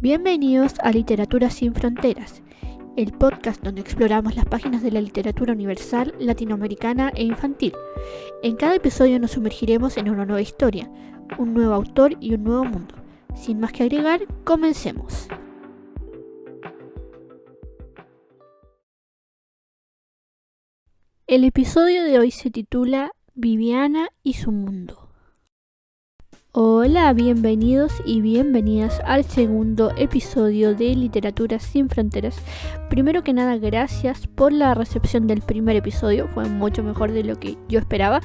Bienvenidos a Literatura sin Fronteras, el podcast donde exploramos las páginas de la literatura universal, latinoamericana e infantil. En cada episodio nos sumergiremos en una nueva historia, un nuevo autor y un nuevo mundo. Sin más que agregar, comencemos. El episodio de hoy se titula Viviana y su mundo. Hola, bienvenidos y bienvenidas al segundo episodio de Literatura sin Fronteras. Primero que nada, gracias por la recepción del primer episodio, fue mucho mejor de lo que yo esperaba.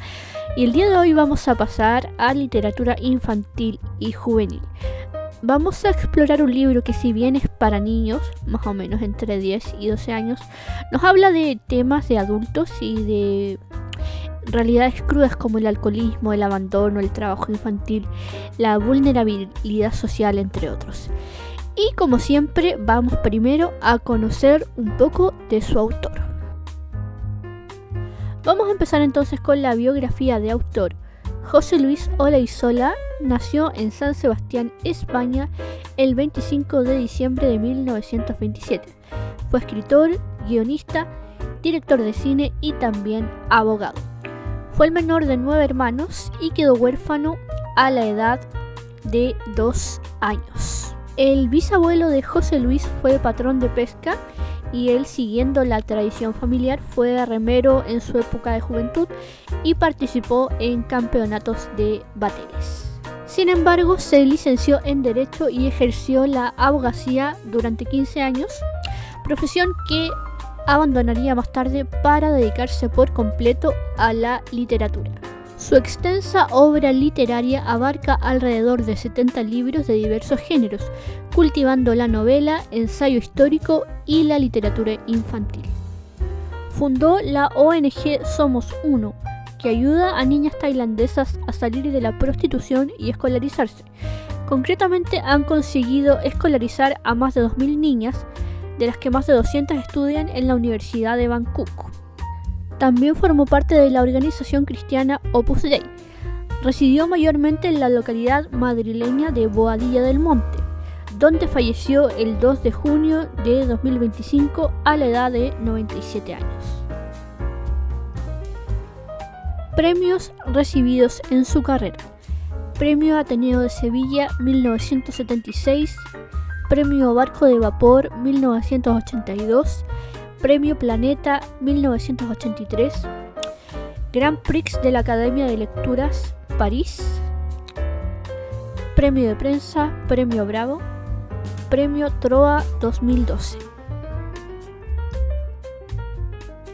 Y el día de hoy vamos a pasar a literatura infantil y juvenil. Vamos a explorar un libro que, si bien es para niños, más o menos entre 10 y 12 años, nos habla de temas de adultos y de realidades crudas como el alcoholismo, el abandono, el trabajo infantil, la vulnerabilidad social, entre otros. Y como siempre, vamos primero a conocer un poco de su autor. Vamos a empezar entonces con la biografía de autor. José Luis Olaizola nació en San Sebastián, España, el 25 de diciembre de 1927. Fue escritor, guionista, director de cine y también abogado. Fue el menor de 9 hermanos y quedó huérfano a la edad de 2 años. El bisabuelo de José Luis fue patrón de pesca y él, siguiendo la tradición familiar, fue remero en su época de juventud y participó en campeonatos de bateres. Sin embargo, se licenció en Derecho y ejerció la abogacía durante 15 años, profesión que abandonaría más tarde para dedicarse por completo a la literatura. Su extensa obra literaria abarca alrededor de 70 libros de diversos géneros, cultivando la novela, ensayo histórico y la literatura infantil. Fundó la ONG Somos Uno, que ayuda a niñas tailandesas a salir de la prostitución y escolarizarse. Concretamente, han conseguido escolarizar a más de 2.000 niñas, de las que más de 200 estudian en la Universidad de Bangkok. También formó parte de la organización cristiana Opus Dei. Residió mayormente en la localidad madrileña de Boadilla del Monte, donde falleció el 2 de junio de 2025 a la edad de 97 años. Premios recibidos en su carrera: Premio Ateneo de Sevilla 1976, Premio Barco de Vapor 1982, Premio Planeta 1983, Grand Prix de la Academia de Lecturas París, Premio de Prensa, Premio Bravo, Premio Troa 2012.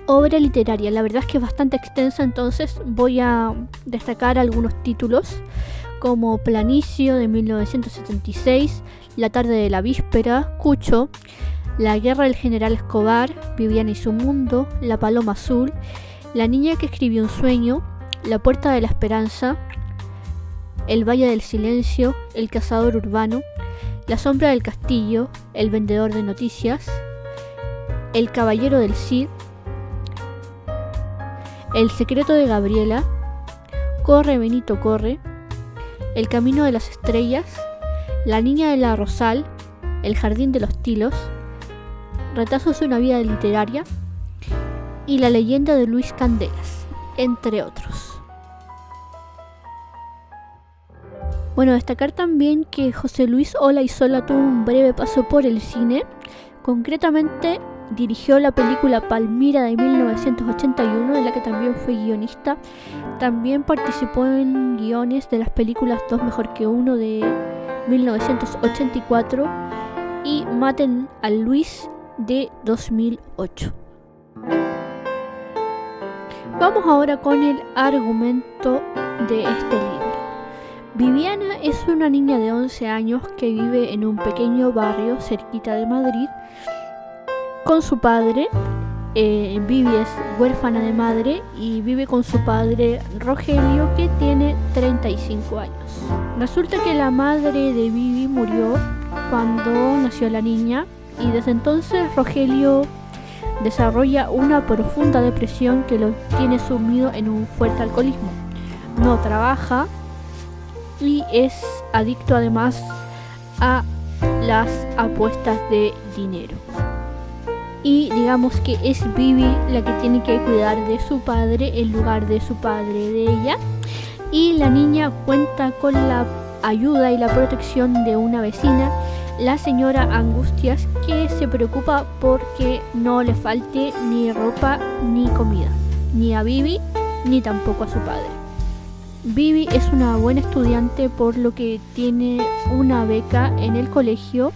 Obra literaria, la verdad es que es bastante extensa, entonces voy a destacar algunos títulos como Planicio de 1976, La tarde de la víspera, Cucho, La guerra del general Escobar, Viviana y su mundo, La paloma azul, La niña que escribió un sueño, La puerta de la esperanza, El valle del silencio, El cazador urbano, La sombra del castillo, El vendedor de noticias, El caballero del Cid, El secreto de Gabriela, Corre Benito corre, El camino de las estrellas, La niña de la rosal, El jardín de los tilos, Retazos de una vida literaria y La leyenda de Luis Candelas, entre otros. Bueno, destacar también que José Luis Olaizola tuvo un breve paso por el cine. Concretamente, dirigió la película Palmira de 1981, de la que también fue guionista. También participó en guiones de las películas Dos mejor que uno de 1984 y Maten a Luis de 2008. Vamos ahora con el argumento de este libro. Viviana es una niña de 11 años que vive en un pequeño barrio cerquita de Madrid con su padre. Vivi es huérfana de madre y vive con su padre Rogelio, que tiene 35 años. Resulta que la madre de Vivi murió cuando nació la niña y desde entonces Rogelio desarrolla una profunda depresión que lo tiene sumido en un fuerte alcoholismo. No trabaja y es adicto además a las apuestas de dinero. Y digamos que es Vivi la que tiene que cuidar de su padre en lugar de su padre de ella. Y la niña cuenta con la ayuda y la protección de una vecina, la señora Angustias, que se preocupa porque no le falte ni ropa ni comida, ni a Vivi ni tampoco a su padre. Vivi es una buena estudiante, por lo que tiene una beca en el colegio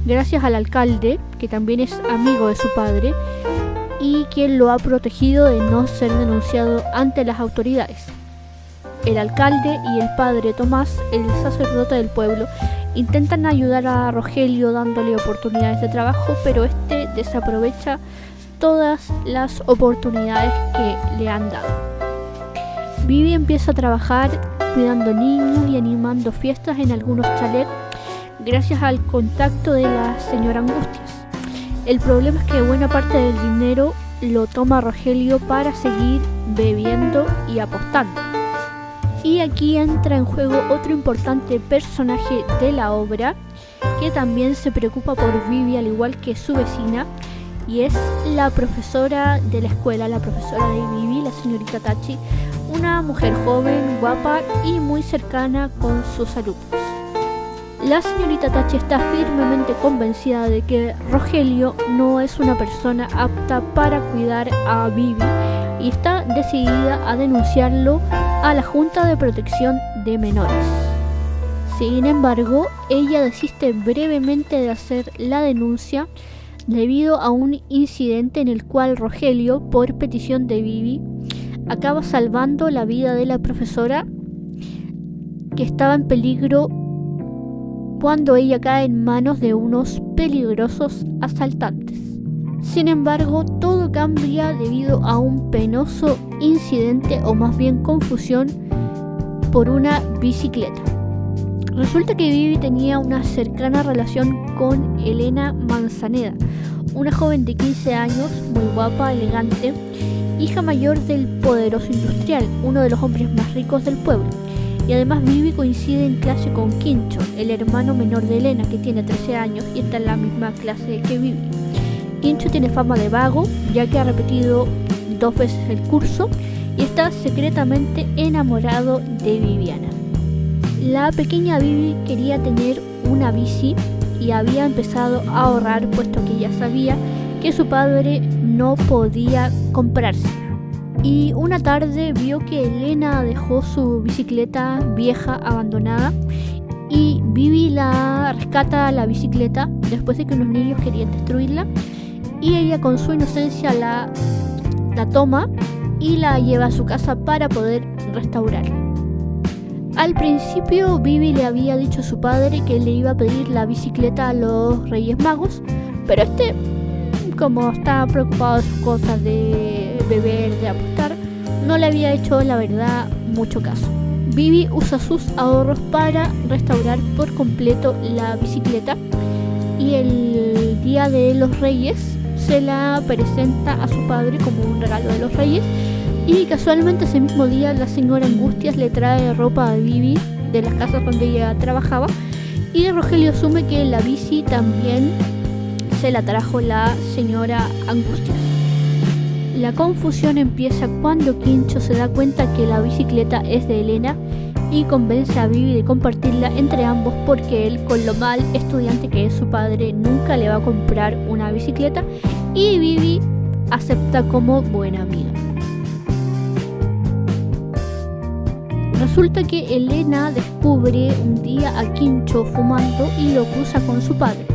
gracias al alcalde, que también es amigo de su padre y quien lo ha protegido de no ser denunciado ante las autoridades. El alcalde y el padre Tomás, el sacerdote del pueblo, intentan ayudar a Rogelio dándole oportunidades de trabajo, pero este desaprovecha todas las oportunidades que le han dado. Vivi empieza a trabajar cuidando niños y animando fiestas en algunos chalets gracias al contacto de la señora Angustias. El problema es que buena parte del dinero lo toma Rogelio para seguir bebiendo y apostando. Y aquí entra en juego otro importante personaje de la obra, que también se preocupa por Vivi al igual que su vecina, y es la profesora de la escuela, la profesora de Vivi, la señorita Tachi, una mujer joven, guapa y muy cercana con sus alumnos. La señorita Tachi está firmemente convencida de que Rogelio no es una persona apta para cuidar a Vivi y está decidida a denunciarlo a la Junta de Protección de Menores. Sin embargo, ella desiste brevemente de hacer la denuncia debido a un incidente en el cual Rogelio, por petición de Vivi, acaba salvando la vida de la profesora, que estaba en peligro cuando ella cae en manos de unos peligrosos asaltantes. Sin embargo, todo cambia debido a un penoso incidente, o más bien confusión, por una bicicleta. Resulta que Vivi tenía una cercana relación con Elena Manzaneda, una joven de 15 años, muy guapa, elegante, hija mayor del poderoso industrial, uno de los hombres más ricos del pueblo. Y además Vivi coincide en clase con Quincho, el hermano menor de Elena, que tiene 13 años y está en la misma clase que Vivi. Quincho tiene fama de vago, ya que ha repetido 2 veces el curso y está secretamente enamorado de Viviana. La pequeña Vivi quería tener una bici y había empezado a ahorrar, puesto que ya sabía que su padre no podía comprarse. Y una tarde vio que Elena dejó su bicicleta vieja abandonada y Vivi la rescata la bicicleta después de que unos niños querían destruirla, y ella con su inocencia la toma y la lleva a su casa para poder restaurarla. Al principio Vivi le había dicho a su padre que le iba a pedir la bicicleta a los Reyes Magos, pero como estaba preocupado de sus cosas, de beber, de apostar, no le había hecho, la verdad, mucho caso. Vivi usa sus ahorros para restaurar por completo la bicicleta y el día de los Reyes se la presenta a su padre como un regalo de los Reyes, y casualmente ese mismo día la señora Angustias le trae ropa a Vivi de las casas donde ella trabajaba, y Rogelio asume que la bici también se la trajo la señora Angustias. La confusión empieza cuando Quincho se da cuenta que la bicicleta es de Elena y convence a Vivi de compartirla entre ambos, porque él, con lo mal estudiante que es su padre, nunca le va a comprar una bicicleta, y Vivi acepta como buena amiga. Resulta que Elena descubre un día a Quincho fumando y lo acusa con su padre,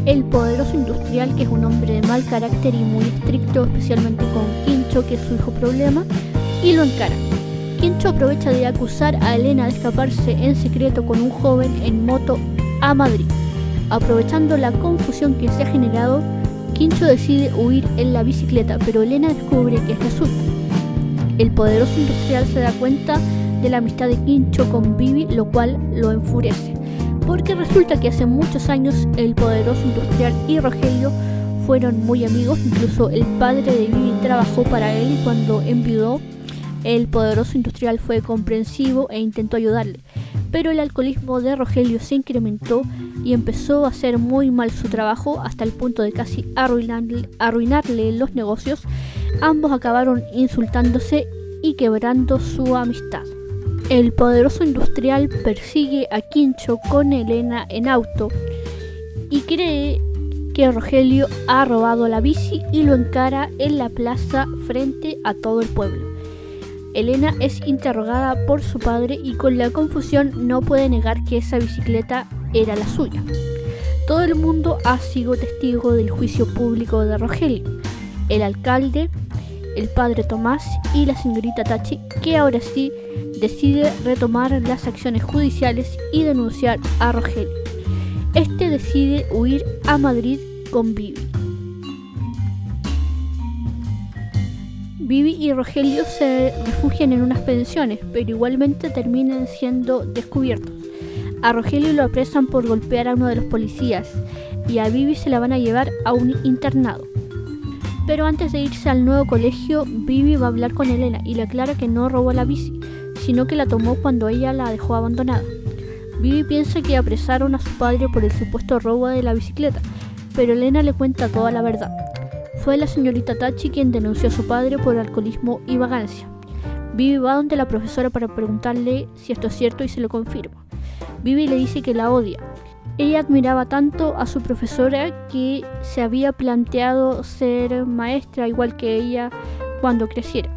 el poderoso industrial, que es un hombre de mal carácter y muy estricto, especialmente con Quincho, que es su hijo problema, y lo encara. Quincho aprovecha de acusar a Elena de escaparse en secreto con un joven en moto a Madrid. Aprovechando la confusión que se ha generado, Quincho decide huir en la bicicleta, pero Elena descubre que es la suya. El poderoso industrial se da cuenta de la amistad de Quincho con Vivi, lo cual lo enfurece, porque resulta que hace muchos años el poderoso industrial y Rogelio fueron muy amigos. Incluso el padre de Vivi trabajó para él, y cuando enviudó, el poderoso industrial fue comprensivo e intentó ayudarle. pero el alcoholismo de Rogelio se incrementó y empezó a hacer muy mal su trabajo hasta el punto de casi arruinarle los negocios. Ambos acabaron insultándose y quebrando su amistad. El poderoso industrial persigue a Quincho con Elena en auto y cree que Rogelio ha robado la bici y lo encara en la plaza frente a todo el pueblo. Elena es interrogada por su padre y con la confusión no puede negar que esa bicicleta era la suya. Todo el mundo ha sido testigo del juicio público de Rogelio, el alcalde, el padre Tomás y la señorita Tachi, que ahora sí decide retomar las acciones judiciales y denunciar a Rogelio. Este decide huir a Madrid con Vivi. Vivi y Rogelio se refugian en unas pensiones, pero igualmente terminan siendo descubiertos. A Rogelio lo apresan por golpear a uno de los policías y a Vivi se la van a llevar a un internado. Pero antes de irse al nuevo colegio, Vivi va a hablar con Elena y le aclara que no robó la bici, sino que la tomó cuando ella la dejó abandonada. Vivi piensa que apresaron a su padre por el supuesto robo de la bicicleta, pero Elena le cuenta toda la verdad. Fue la señorita Tachi quien denunció a su padre por alcoholismo y vagancia. Vivi va donde la profesora para preguntarle si esto es cierto y se lo confirma. Vivi le dice que la odia. Ella admiraba tanto a su profesora que se había planteado ser maestra igual que ella cuando creciera.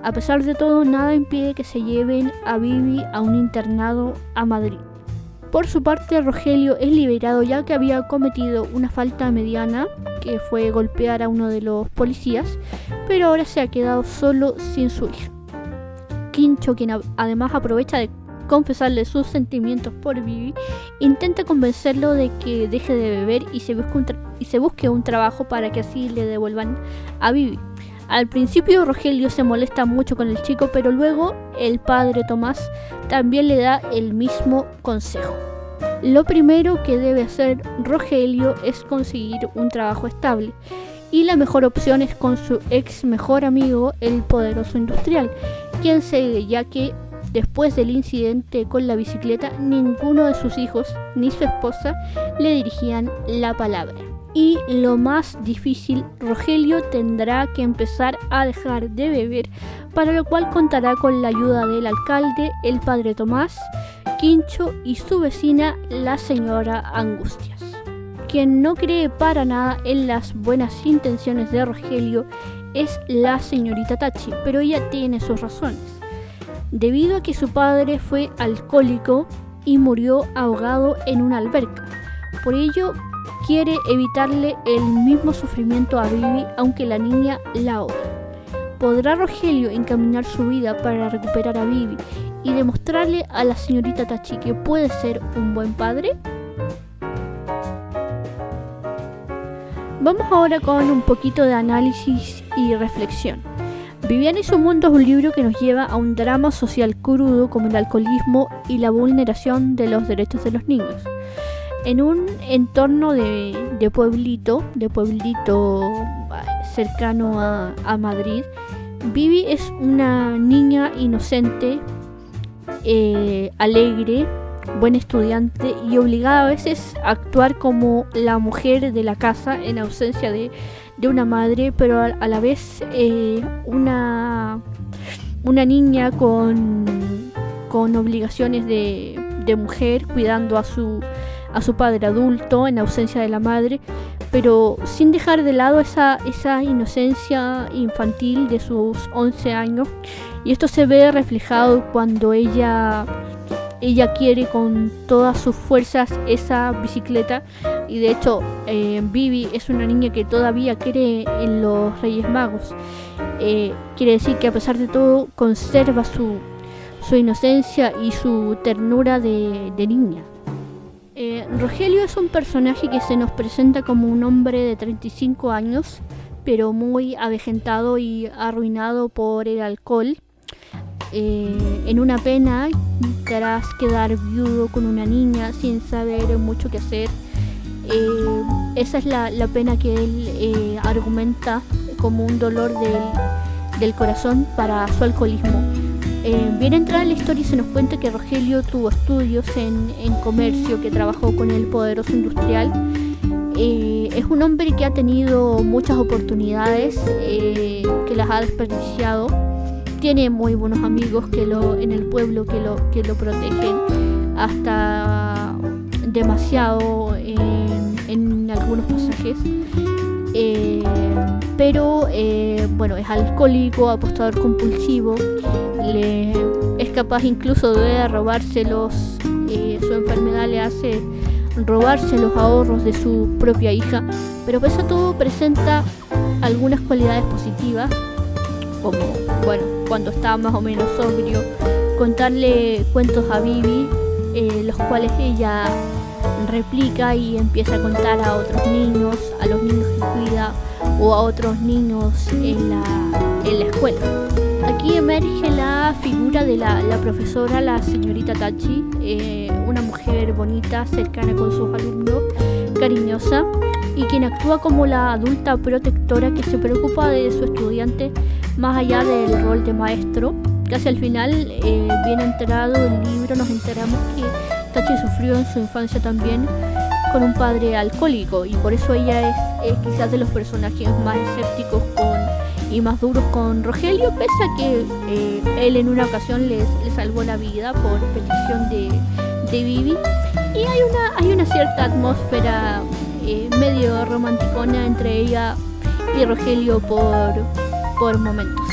A pesar de todo, nada impide que se lleven a Vivi a un internado a Madrid. Por su parte, Rogelio es liberado ya que había cometido una falta mediana, que fue golpear a uno de los policías, pero ahora se ha quedado solo sin su hija. Quincho, quien además aprovecha de confesarle sus sentimientos por Vivi, intenta convencerlo de que deje de beber y se busque un trabajo para que así le devuelvan a Vivi. Al principio Rogelio se molesta mucho con el chico, pero luego el padre Tomás también le da el mismo consejo. Lo primero que debe hacer Rogelio es conseguir un trabajo estable, y la mejor opción es con su ex mejor amigo, el poderoso industrial, quien cede ya que después del incidente con la bicicleta ninguno de sus hijos ni su esposa le dirigían la palabra. Y lo más difícil, Rogelio tendrá que empezar a dejar de beber, para lo cual contará con la ayuda del alcalde, el padre Tomás, Quincho y su vecina, la señora Angustias. Quien no cree para nada en las buenas intenciones de Rogelio es la señorita Tachi, pero ella tiene sus razones. Debido a que su padre fue alcohólico y murió ahogado en una alberca. Por ello, quiere evitarle el mismo sufrimiento a Vivi, aunque la niña la odia. ¿Podrá Rogelio encaminar su vida para recuperar a Vivi y demostrarle a la señorita Tachi que puede ser un buen padre? Vamos ahora con un poquito de análisis y reflexión. Viviana y su mundo es un libro que nos lleva a un drama social crudo como el alcoholismo y la vulneración de los derechos de los niños. En un entorno de pueblito cercano a Madrid, Vivi es una niña inocente, alegre, buen estudiante y obligada a veces a actuar como la mujer de la casa en ausencia de una madre, pero a la vez una niña con obligaciones de mujer, cuidando a su padre adulto en ausencia de la madre, pero sin dejar de lado esa inocencia infantil de sus 11 años. Y esto se ve reflejado cuando ella quiere con todas sus fuerzas esa bicicleta, y de hecho Vivi es una niña que todavía cree en los Reyes Magos. Quiere decir que a pesar de todo conserva su inocencia y su ternura de niña. Rogelio es un personaje que se nos presenta como un hombre de 35 años, pero muy avejentado y arruinado por el alcohol, en una pena tras quedar viudo con una niña sin saber mucho qué hacer. Esa es la pena que él argumenta como un dolor del corazón para su alcoholismo. Bien entrada en la historia se nos cuenta que Rogelio tuvo estudios en comercio, que trabajó con el poderoso industrial. Es un hombre que ha tenido muchas oportunidades, que las ha desperdiciado. Tiene muy buenos amigos en el pueblo que lo protegen, hasta demasiado en algunos pasajes. Pero bueno, es alcohólico, apostador compulsivo, es capaz incluso de robárselos. Su enfermedad le hace robarse los ahorros de su propia hija, pero pese a todo presenta algunas cualidades positivas, como, bueno, cuando estaba más o menos sobrio, contarle cuentos a Vivi, los cuales ella replica y empieza a contar a otros niños, a los niños que cuida o a otros niños en la escuela. Aquí emerge la figura de la profesora, la señorita Tachi, una mujer bonita, cercana con sus alumnos, cariñosa, y quien actúa como la adulta protectora que se preocupa de su estudiante más allá del rol de maestro. Casi al final, bien enterado el libro, nos enteramos que Tachi sufrió en su infancia también con un padre alcohólico, y por eso ella es quizás de los personajes más escépticos y más duros con Rogelio, pese a que él en una ocasión le salvó la vida por petición de Vivi. Y hay una cierta atmósfera medio romanticona entre ella y Rogelio por momentos.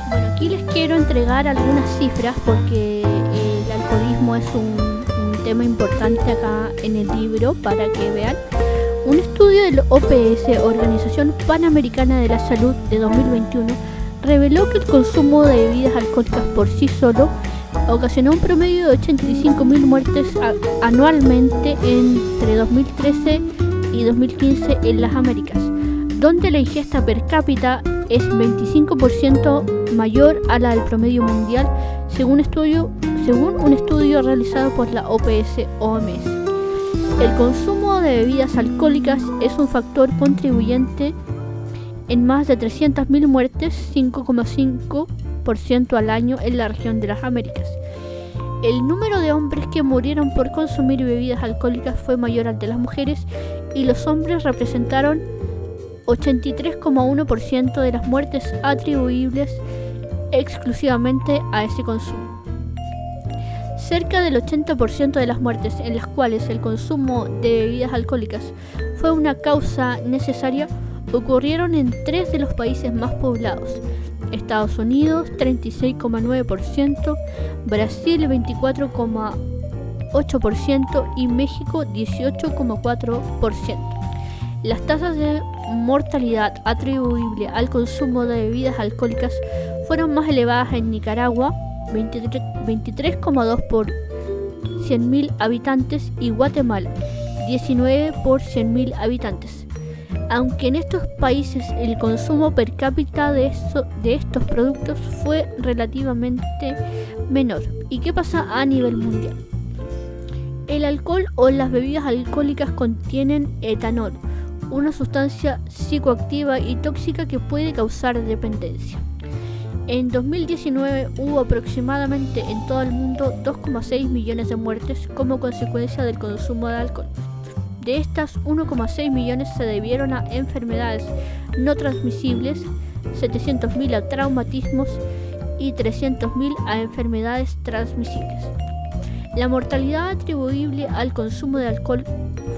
Bueno, aquí les quiero entregar algunas cifras porque el alcoholismo es un tema importante acá en el libro para que vean. Un estudio del OPS, Organización Panamericana de la Salud, de 2021 reveló que el consumo de bebidas alcohólicas por sí solo ocasionó un promedio de 85.000 muertes anualmente entre 2013 y 2015 en las Américas, donde la ingesta per cápita es 25% mayor a la del promedio mundial, según un estudio realizado por la OPS-OMS. El consumo de bebidas alcohólicas es un factor contribuyente en más de 300.000 muertes, 5,5% al año en la región de las Américas. El número de hombres que murieron por consumir bebidas alcohólicas fue mayor al de las mujeres, y los hombres representaron 83,1% de las muertes atribuibles exclusivamente a ese consumo. Cerca del 80% de las muertes en las cuales el consumo de bebidas alcohólicas fue una causa necesaria ocurrieron en 3 de los países más poblados: Estados Unidos 36,9%, Brasil 24,8% y México 18,4%. Las tasas de mortalidad atribuible al consumo de bebidas alcohólicas fueron más elevadas en Nicaragua, 23,2 por 100.000 habitantes, y Guatemala, 19 por 100.000 habitantes. Aunque en estos países el consumo per cápita de estos productos fue relativamente menor. ¿Y qué pasa a nivel mundial? El alcohol o las bebidas alcohólicas contienen etanol, una sustancia psicoactiva y tóxica que puede causar dependencia. En 2019 hubo aproximadamente en todo el mundo 2,6 millones de muertes como consecuencia del consumo de alcohol. De estas, 1,6 millones se debieron a enfermedades no transmisibles, 700.000 a traumatismos y 300.000 a enfermedades transmisibles. La mortalidad atribuible al consumo de alcohol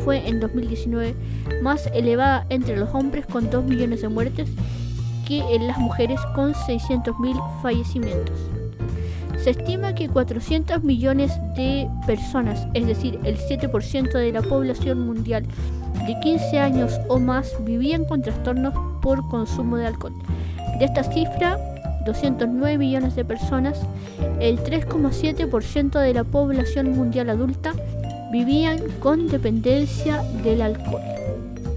fue en 2019 más elevada entre los hombres, con 2 millones de muertes, que en las mujeres, con 600.000 fallecimientos. Se estima que 400 millones de personas, es decir, el 7% de la población mundial de 15 años o más, vivían con trastornos por consumo de alcohol. De esta cifra, 209 millones de personas, el 3,7% de la población mundial adulta, vivían con dependencia del alcohol.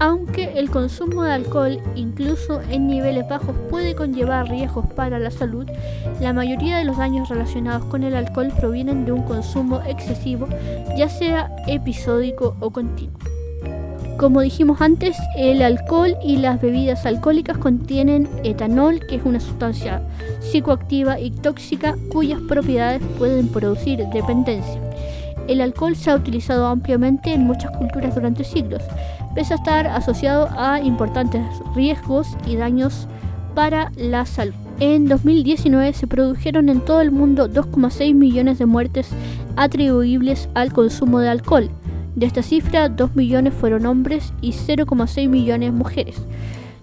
Aunque el consumo de alcohol, incluso en niveles bajos, puede conllevar riesgos para la salud, la mayoría de los daños relacionados con el alcohol provienen de un consumo excesivo, ya sea episódico o continuo. Como dijimos antes, el alcohol y las bebidas alcohólicas contienen etanol, que es una sustancia psicoactiva y tóxica cuyas propiedades pueden producir dependencia. El alcohol se ha utilizado ampliamente en muchas culturas durante siglos, pese a estar asociado a importantes riesgos y daños para la salud. En 2019 se produjeron en todo el mundo 2,6 millones de muertes atribuibles al consumo de alcohol. De esta cifra, 2 millones fueron hombres y 0,6 millones mujeres.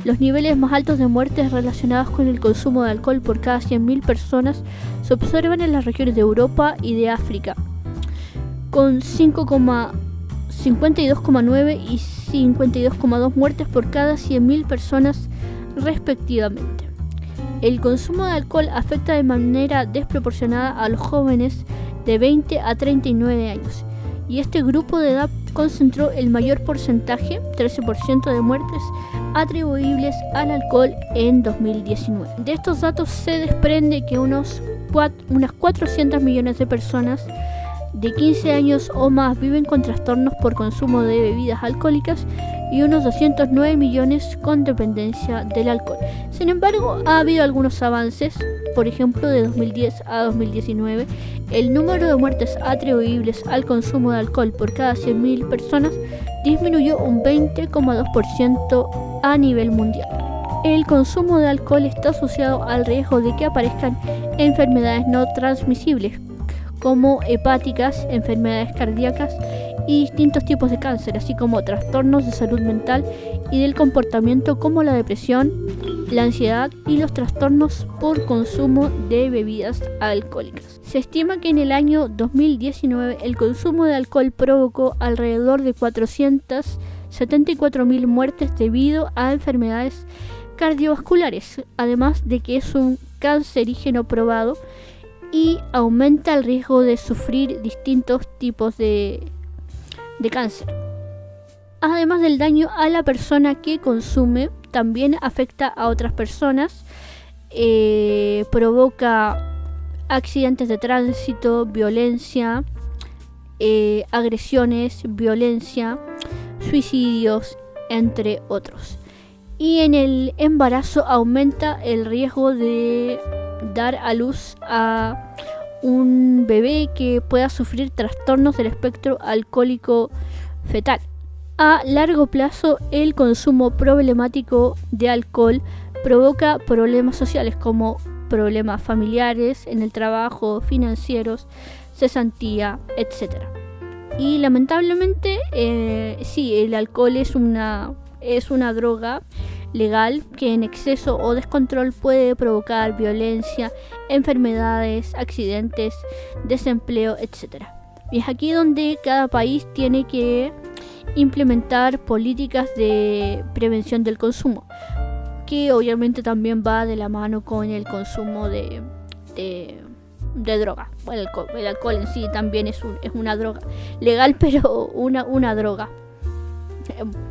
Los niveles más altos de muertes relacionados con el consumo de alcohol por cada 100.000 personas se observan en las regiones de Europa y de África, con 52,9 y 52,2 muertes por cada 100.000 personas respectivamente. El consumo de alcohol afecta de manera desproporcionada a los jóvenes de 20 a 39 años, y este grupo de edad concentró el mayor porcentaje, 13% de muertes atribuibles al alcohol en 2019. De estos datos se desprende que unas 400 millones de personas de 15 años o más viven con trastornos por consumo de bebidas alcohólicas y unos 209 millones con dependencia del alcohol. Sin embargo, ha habido algunos avances. Por ejemplo, de 2010 a 2019, el número de muertes atribuibles al consumo de alcohol por cada 100.000 personas disminuyó un 20,2% a nivel mundial. El consumo de alcohol está asociado al riesgo de que aparezcan enfermedades no transmisibles, como hepáticas, enfermedades cardíacas y distintos tipos de cáncer, así como trastornos de salud mental y del comportamiento como la depresión, la ansiedad y los trastornos por consumo de bebidas alcohólicas. Se estima que en el año 2019 el consumo de alcohol provocó alrededor de 474.000 muertes debido a enfermedades cardiovasculares, además de que es un cancerígeno probado y aumenta el riesgo de sufrir distintos tipos de cáncer. Además del daño a la persona que consume, también afecta a otras personas, provoca accidentes de tránsito, violencia, agresiones, violencia, suicidios, entre otros. Y en el embarazo aumenta el riesgo de dar a luz a un bebé que pueda sufrir trastornos del espectro alcohólico fetal. A largo plazo, el consumo problemático de alcohol provoca problemas sociales como problemas familiares, en el trabajo, financieros, cesantía, etc. Y lamentablemente, sí, el alcohol es una droga legal que en exceso o descontrol puede provocar violencia, enfermedades, accidentes, desempleo, etc. Y es aquí donde cada país tiene que implementar políticas de prevención del consumo, que obviamente también va de la mano con el consumo de droga. Bueno, el alcohol en sí también es una droga legal, pero una droga.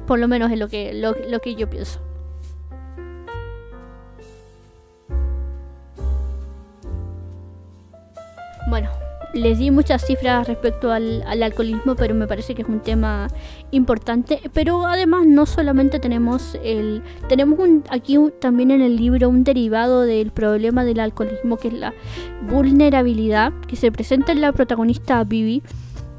Por lo menos es lo que yo pienso. Bueno, les di muchas cifras respecto al alcoholismo, pero me parece que es un tema importante. Pero además no solamente tenemos aquí también en el libro un derivado del problema del alcoholismo, que es la vulnerabilidad, que se presenta en la protagonista Vivi.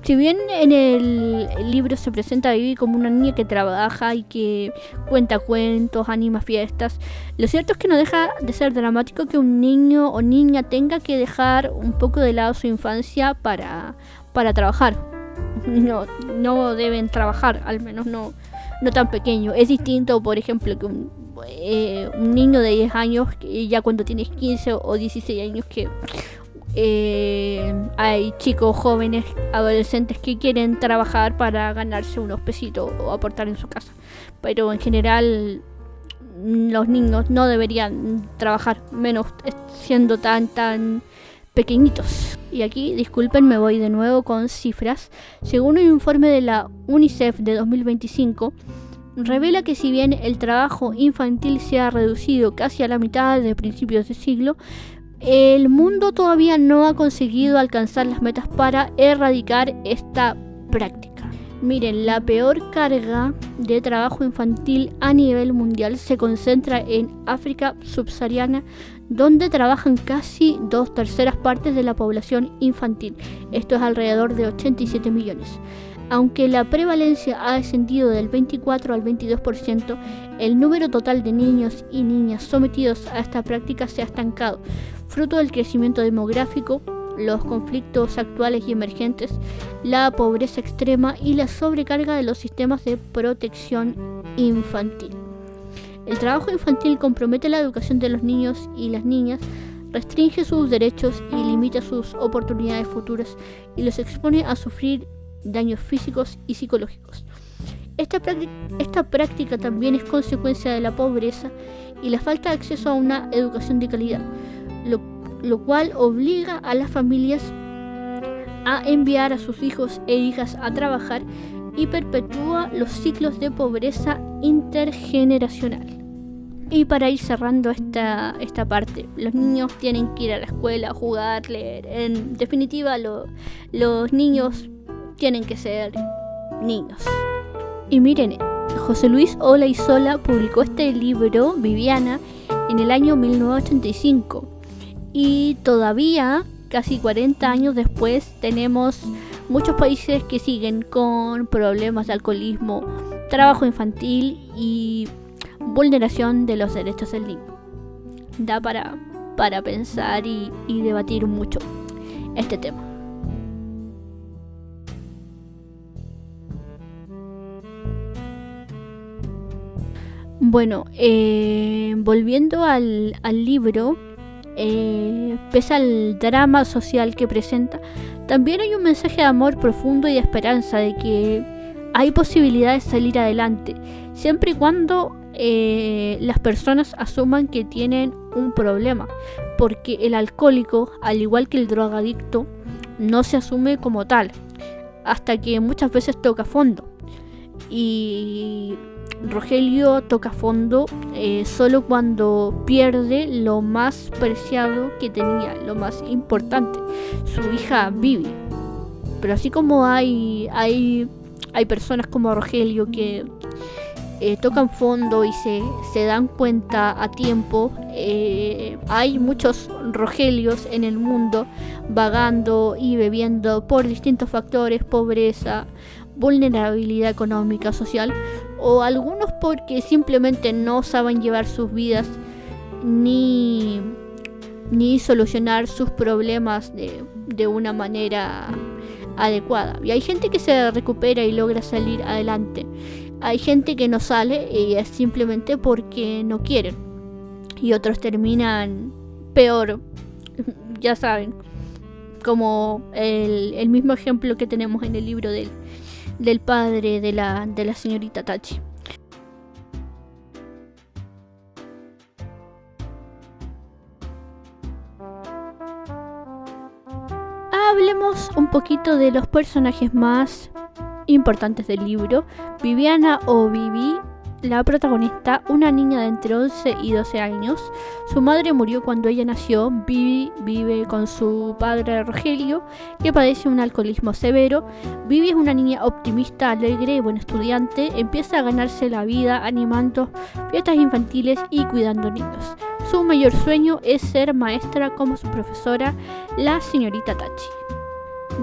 Si bien en el libro se presenta a Vivi como una niña que trabaja y que cuenta cuentos, anima fiestas, lo cierto es que no deja de ser dramático que un niño o niña tenga que dejar un poco de lado su infancia para trabajar. No deben trabajar, al menos no tan pequeño. Es distinto, por ejemplo, que un niño de 10 años, que ya cuando tienes 15 o 16 años, que hay chicos jóvenes, adolescentes que quieren trabajar para ganarse unos pesitos o aportar en su casa, pero en general los niños no deberían trabajar, menos siendo tan pequeñitos. Y aquí, disculpen, me voy de nuevo con cifras. Según un informe de la UNICEF de 2025, revela que si bien el trabajo infantil se ha reducido casi a la mitad desde principios de siglo, el mundo todavía no ha conseguido alcanzar las metas para erradicar esta práctica. Miren, la peor carga de trabajo infantil a nivel mundial se concentra en África subsahariana, donde trabajan casi 2/3 partes de la población infantil. Esto es alrededor de 87 millones. Aunque la prevalencia ha descendido del 24 al 22%, el número total de niños y niñas sometidos a esta práctica se ha estancado, fruto del crecimiento demográfico, los conflictos actuales y emergentes, la pobreza extrema y la sobrecarga de los sistemas de protección infantil. El trabajo infantil compromete la educación de los niños y las niñas, restringe sus derechos y limita sus oportunidades futuras y los expone a sufrir daños físicos y psicológicos. Esta práctica también es consecuencia de la pobreza y la falta de acceso a una educación de calidad, lo cual obliga a las familias a enviar a sus hijos e hijas a trabajar y perpetúa los ciclos de pobreza intergeneracional. Y para ir cerrando esta parte, los niños tienen que ir a la escuela, jugar, leer. En definitiva, los niños tienen que ser niños. Y miren, José Luis Olaizola publicó este libro, Viviana, en el año 1985. Y todavía, casi 40 años después, tenemos muchos países que siguen con problemas de alcoholismo, trabajo infantil y vulneración de los derechos del niño. Da para pensar y debatir mucho este tema. Bueno, volviendo al libro, pese al drama social que presenta, también hay un mensaje de amor profundo y de esperanza de que hay posibilidades de salir adelante, siempre y cuando las personas asuman que tienen un problema, porque el alcohólico, al igual que el drogadicto, no se asume como tal, hasta que muchas veces toca fondo. Y Rogelio toca fondo solo cuando pierde lo más preciado que tenía, lo más importante, su hija Vivi. Pero así como hay personas como Rogelio que tocan fondo y se dan cuenta a tiempo, hay muchos Rogelios en el mundo vagando y bebiendo por distintos factores: pobreza, vulnerabilidad económica, social, o algunos porque simplemente no saben llevar sus vidas ni solucionar sus problemas de una manera adecuada. Y hay gente que se recupera y logra salir adelante. Hay gente que no sale y es simplemente porque no quieren. Y otros terminan peor, ya saben, como el mismo ejemplo que tenemos en el libro del padre de la señorita Tachi. Hablemos un poquito de los personajes más importantes del libro. Viviana o Vivi, la protagonista, una niña de entre 11 y 12 años. Su madre murió cuando ella nació. Vivi vive con su padre Rogelio, que padece un alcoholismo severo. Vivi es una niña optimista, alegre y buena estudiante. Empieza a ganarse la vida animando fiestas infantiles y cuidando niños. Su mayor sueño es ser maestra como su profesora, la señorita Tachi.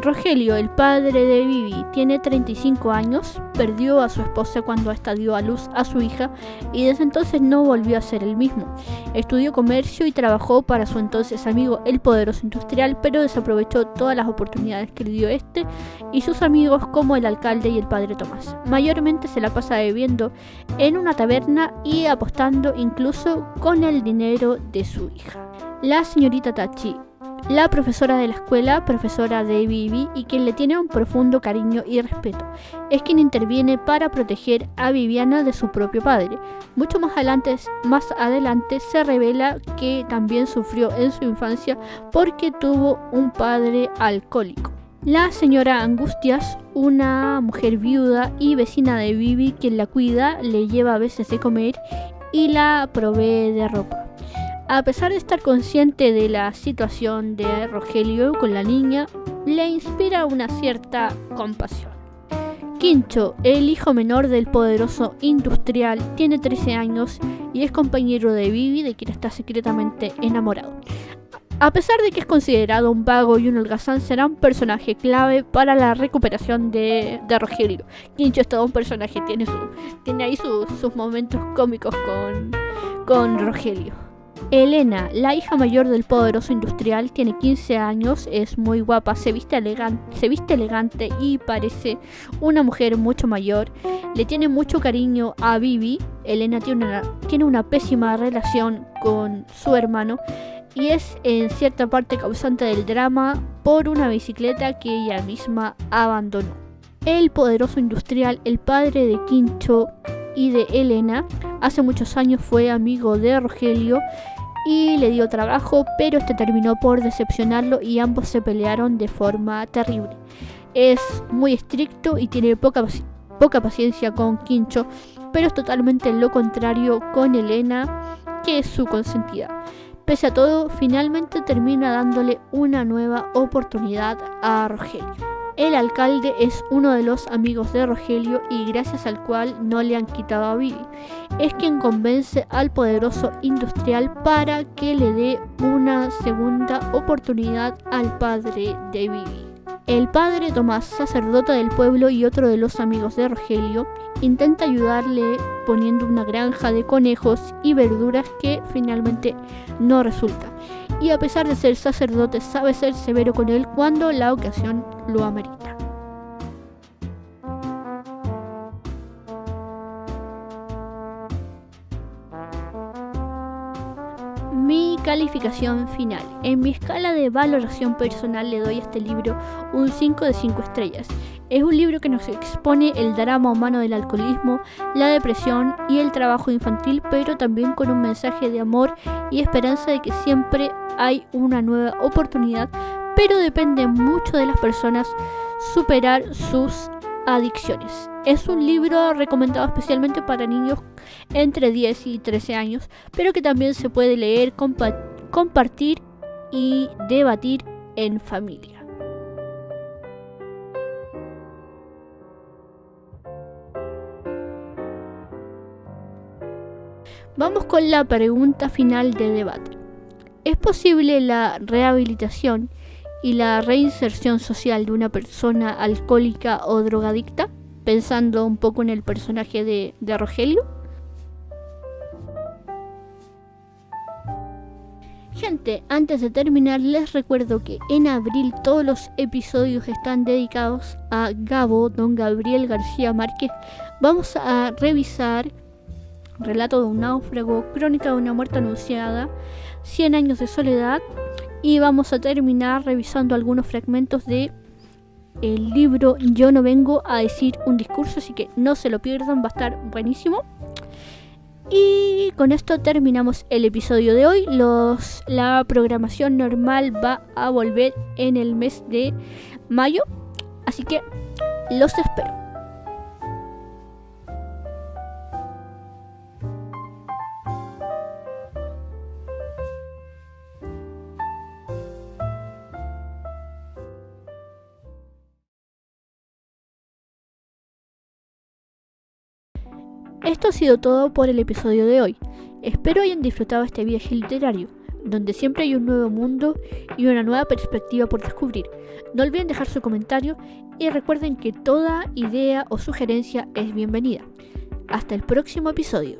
Rogelio, el padre de Vivi, tiene 35 años, perdió a su esposa cuando ésta dio a luz a su hija y desde entonces no volvió a ser el mismo. Estudió comercio y trabajó para su entonces amigo el poderoso industrial, pero desaprovechó todas las oportunidades que le dio este y sus amigos como el alcalde y el padre Tomás. Mayormente se la pasa bebiendo en una taberna y apostando incluso con el dinero de su hija. La señorita Tachi, la profesora de la escuela, profesora de Vivi y quien le tiene un profundo cariño y respeto, es quien interviene para proteger a Viviana de su propio padre. Mucho más adelante se revela que también sufrió en su infancia porque tuvo un padre alcohólico. La señora Angustias, una mujer viuda y vecina de Vivi, quien la cuida, le lleva a veces de comer y la provee de ropa. A pesar de estar consciente de la situación de Rogelio con la niña, le inspira una cierta compasión. Quincho, el hijo menor del poderoso industrial, tiene 13 años y es compañero de Vivi, de quien está secretamente enamorado. A pesar de que es considerado un vago y un holgazán, será un personaje clave para la recuperación de Rogelio. Quincho es todo un personaje, tiene ahí sus momentos cómicos con Rogelio. Elena, la hija mayor del poderoso industrial, tiene 15 años, es muy guapa, se viste elegante y parece una mujer mucho mayor. Le tiene mucho cariño a Vivi. Elena tiene una pésima relación con su hermano y es en cierta parte causante del drama por una bicicleta que ella misma abandonó. El poderoso industrial, el padre de Quincho y de Elena, hace muchos años fue amigo de Rogelio y le dio trabajo, pero este terminó por decepcionarlo y ambos se pelearon de forma terrible. Es muy estricto y tiene poca paciencia con Quincho, pero es totalmente lo contrario con Elena, que es su consentida. Pese a todo, finalmente termina dándole una nueva oportunidad a Rogelio. El alcalde es uno de los amigos de Rogelio y gracias al cual no le han quitado a Vivi. Es quien convence al poderoso industrial para que le dé una segunda oportunidad al padre de Vivi. El padre Tomás, sacerdote del pueblo y otro de los amigos de Rogelio, intenta ayudarle poniendo una granja de conejos y verduras que finalmente no resulta. Y a pesar de ser sacerdote, sabe ser severo con él cuando la ocasión lo amerita. Mi calificación final. En mi escala de valoración personal le doy a este libro un 5 de 5 estrellas. Es un libro que nos expone el drama humano del alcoholismo, la depresión y el trabajo infantil, pero también con un mensaje de amor y esperanza de que siempre hay una nueva oportunidad, pero depende mucho de las personas superar sus adicciones. Es un libro recomendado especialmente para niños entre 10 y 13 años, pero que también se puede leer, compartir y debatir en familia. Vamos con la pregunta final de debate. ¿Es posible la rehabilitación y la reinserción social de una persona alcohólica o drogadicta? Pensando un poco en el personaje de Rogelio. Gente, antes de terminar les recuerdo que en abril todos los episodios están dedicados a Gabo, don Gabriel García Márquez. Vamos a revisar Relato de un náufrago, Crónica de una muerte anunciada, 100 años de soledad y vamos a terminar revisando algunos fragmentos de el libro Yo no vengo a decir un discurso, así que no se lo pierdan, va a estar buenísimo. Y con esto terminamos el episodio de hoy. La programación normal va a volver en el mes de mayo, así que los espero. Esto ha sido todo por el episodio de hoy. Espero hayan disfrutado este viaje literario, donde siempre hay un nuevo mundo y una nueva perspectiva por descubrir. No olviden dejar su comentario y recuerden que toda idea o sugerencia es bienvenida. Hasta el próximo episodio.